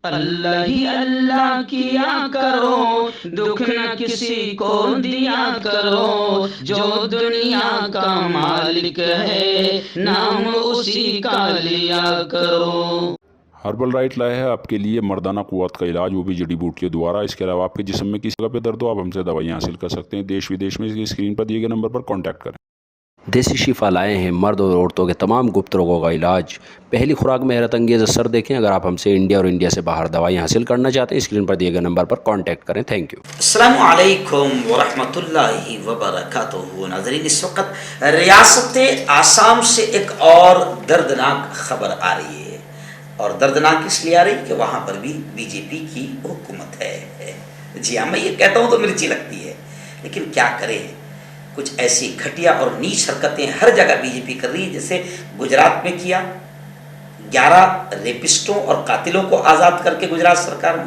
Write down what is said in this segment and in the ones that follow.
اللہ ہی اللہ کیا کرو، دکھ نہ کسی کو دیا کرو، جو دنیا کا مالک ہے نام اسی کا لیا کرو۔ ہربل رائٹ لائے ہے آپ کے لیے مردانہ قوت کا علاج، وہ بھی جڑی بوٹیوں دوارا۔ اس کے علاوہ آپ کے جسم میں کسی جگہ پہ درد ہو، آپ ہم سے دوائیاں حاصل کر سکتے ہیں دیش ودیش میں۔ اسکرین پر دیے گئے نمبر پر کانٹیکٹ کریں۔ دیسی شفا لائے ہیں مرد اور عورتوں کے تمام گپت روگوں کا علاج۔ پہلی خوراک میں حیرت انگیز اثر دیکھیں۔ اگر آپ ہم سے انڈیا اور انڈیا سے باہر دوائیاں حاصل کرنا چاہتے ہیں، اسکرین پر دیے گئے نمبر پر کانٹیکٹ کریں۔ Thank you. السلام علیکم ورحمۃ اللہ وبرکاتہ۔ ناظرین، اس وقت ریاست آسام سے ایک اور دردناک خبر آ رہی ہے، اور دردناک اس لیے آ رہی کہ وہاں پر بھی بی جے پی کی حکومت ہے۔ جی ہاں، میں یہ کہتا ہوں تو مرچی لگتی ہے، لیکن کیا کریں، کچھ ایسی گھٹیا اور نیچ حرکتیں ہر جگہ بی جے پی کر رہی ہے۔ جیسے گجرات میں کیا، 11 ریپسٹوں اور قاتلوں کو آزاد کر کے گجرات سرکار نے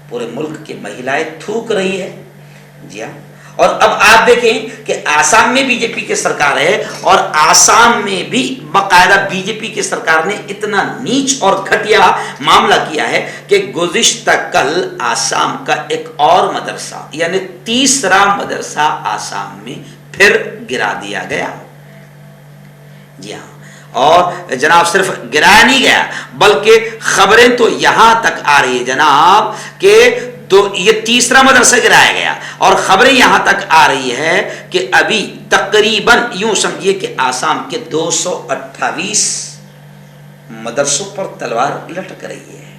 پورے ملک کی مہیلائیں تھوک رہی ہے۔ جی ہاں، اور اب آپ دیکھیں کہ آسام میں بی جے پی کی سرکار ہے، اور آسام میں بھی باقاعدہ بی جے پی کی سرکار نے اتنا نیچ اور گھٹیا معاملہ کیا ہے کہ گزشتہ کل آسام کا ایک اور مدرسہ، یعنی تیسرا مدرسہ آسام میں پھر گرا دیا گیا۔ جی ہاں، اور جناب صرف گرایا نہیں گیا، بلکہ خبریں تو یہاں تک آ رہی ہے جناب کہ یہ تیسرا مدرسہ گرایا گیا، اور خبریں یہاں تک آ رہی ہے کہ ابھی تقریباً یوں سمجھیے کہ آسام کے 228 مدرسوں پر تلوار لٹک رہی ہے۔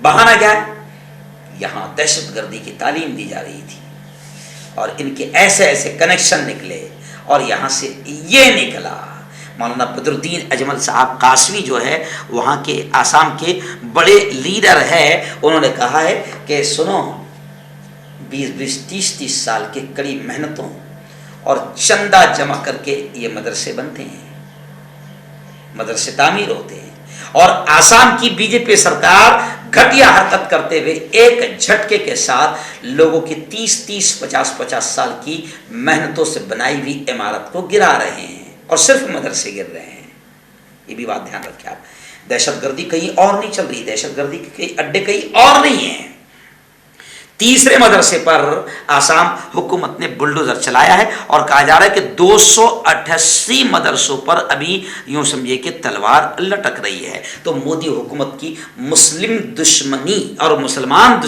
بہانہ کیا ہے؟ یہاں دہشت گردی کی تعلیم دی جا رہی تھی، اور ان کے ایسے ایسے کنیکشن نکلے، اور یہاں سے یہ نکلا۔ مولانا بدر الدین اجمل صاحب قاسمی جو ہے وہاں کے آسام کے بڑے لیڈر ہے، انہوں نے کہا ہے کہ سنو، 20 30 سال کے کڑی محنتوں اور چندہ جمع کر کے یہ مدرسے بنتے ہیں، مدرسے تعمیر ہوتے ہیں، اور آسام کی بی جے پی سرکار گھٹیا حرکت کرتے ہوئے ایک جھٹکے کے ساتھ لوگوں کی 30 50 سال کی محنتوں سے بنائی ہوئی عمارت کو گرا رہے ہیں، اور صرف مدرسے گر رہے ہیں۔ یہ بھی بات دھیان رکھیں آپ، دہشت گردی کہیں اور نہیں چل رہی، دہشت گردی کے اڈے کہیں اور نہیں ہیں۔ تیسرے مدرسے پر آسام حکومت نے بلڈوزر چلایا ہے، اور کہا جا رہا ہے کہ 288 مدرسوں پر ابھی یوں سمجھے کہ تلوار لٹک رہی ہے۔ تو مودی حکومت کی مسلم دشمنی اور مسلمان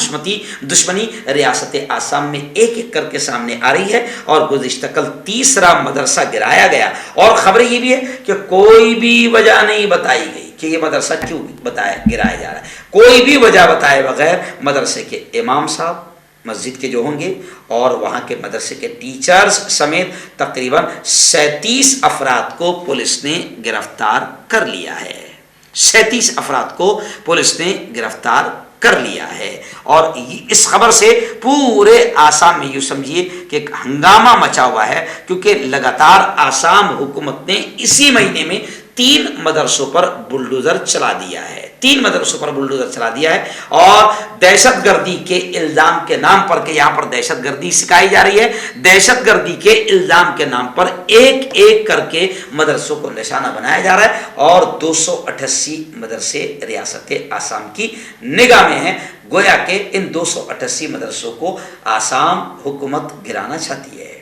دشمنی ریاست آسام میں ایک ایک کر کے سامنے آ رہی ہے، اور گزشتہ کل تیسرا مدرسہ گرایا گیا، اور خبر یہ بھی ہے کہ کوئی بھی وجہ نہیں بتائی گئی کہ یہ مدرسہ کیوں گرایا جا رہا ہے۔ کوئی بھی وجہ بتائے بغیر مدرسے کے امام صاحب، مسجد کے جو ہوں گے، اور وہاں کے مدرسے کے ٹیچرز سمیت تقریباً 37 افراد کو پولیس نے گرفتار کر لیا ہے۔ 37 افراد کو پولیس نے گرفتار کر لیا ہے، اور اس خبر سے پورے آسام میں یوں سمجھیے کہ ایک ہنگامہ مچا ہوا ہے، کیونکہ لگاتار آسام حکومت نے اسی مہینے میں 3 مدرسوں پر بلڈوزر چلا دیا ہے، 3 مدرسوں پر بلڈوزر چلا دیا ہے، اور دہشت گردی کے الزام کے نام پر، کہ یہاں پر دہشت گردی سکھائی جا رہی ہے، دہشت گردی کے الزام کے نام پر ایک ایک کر کے مدرسوں کو نشانہ بنایا جا رہا ہے، اور 288 مدرسے ریاست آسام کی نگاہ میں ہیں۔ گویا کہ ان 288 مدرسوں کو آسام حکومت گرانا چاہتی ہے،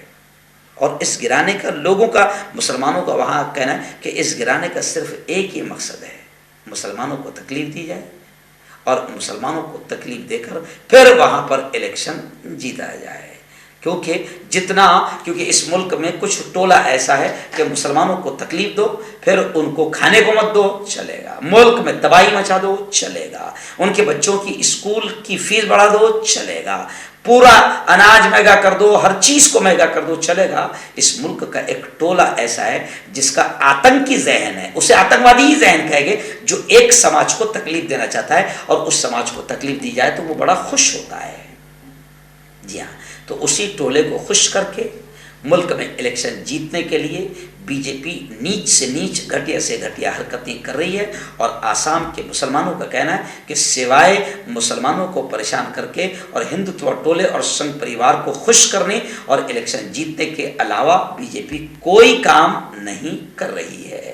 اور اس گرانے کا لوگوں کا، مسلمانوں کا وہاں کہنا ہے کہ اس گرانے کا صرف ایک ہی مقصد ہے، مسلمانوں کو تکلیف دی جائے، اور مسلمانوں کو تکلیف دے کر پھر وہاں پر الیکشن جیتا جائے۔ کیونکہ اس ملک میں کچھ ٹولہ ایسا ہے کہ مسلمانوں کو تکلیف دو، پھر ان کو کھانے کو مت دو، چلے گا، ملک میں تباہی مچا دو، چلے گا، ان کے بچوں کی اسکول کی فیس بڑھا دو، چلے گا، پورا اناج مہنگا کر دو، ہر چیز کو مہنگا کر دو، چلے گا۔ اس ملک کا ایک ٹولہ ایسا ہے جس کا آتنکی ذہن ہے، اسے آتنکوادی ہی ذہن کہیں گے، جو ایک سماج کو تکلیف دینا چاہتا ہے، اور اس سماج کو تکلیف دی جائے تو وہ بڑا خوش ہوتا ہے۔ جی ہاں، تو اسی ٹولے کو خوش کر کے ملک میں الیکشن جیتنے کے لیے بی جے پی نیچ سے نیچ، گھٹیا سے گھٹیا حرکتیں کر رہی ہے، اور آسام کے مسلمانوں کا کہنا ہے کہ سوائے مسلمانوں کو پریشان کر کے اور ہندوتوا ٹولے اور سنگھ پریوار کو خوش کرنے اور الیکشن جیتنے کے علاوہ بی جے پی کوئی کام نہیں کر رہی ہے۔